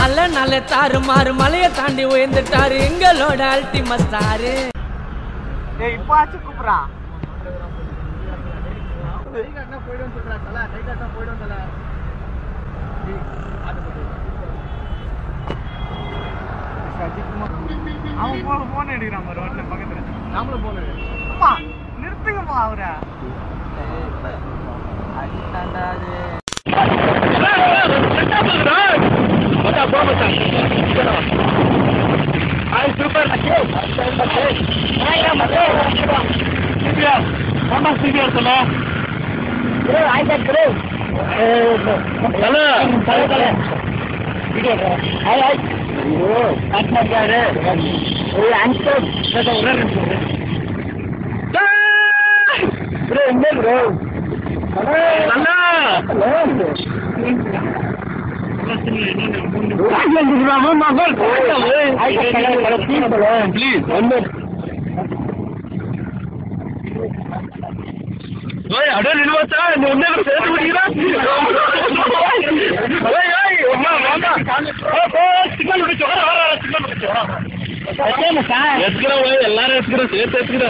நல்ல நல்ல தாறு மாறு மலையை தாண்டி உயர்ந்துட்டாரு எங்களோட அல்டிமேட் ஸ்டாரு. இப்போ ஆச்சு கூப்பிடுறான். அவன் போன் எடுக்கிறான் ரோட்ல பக்கத்துல. நாமளும் போன் எடுக்கிறோம். நிறுத்துங்கம்மா அவரை. எல்லாரும் சேர்த்து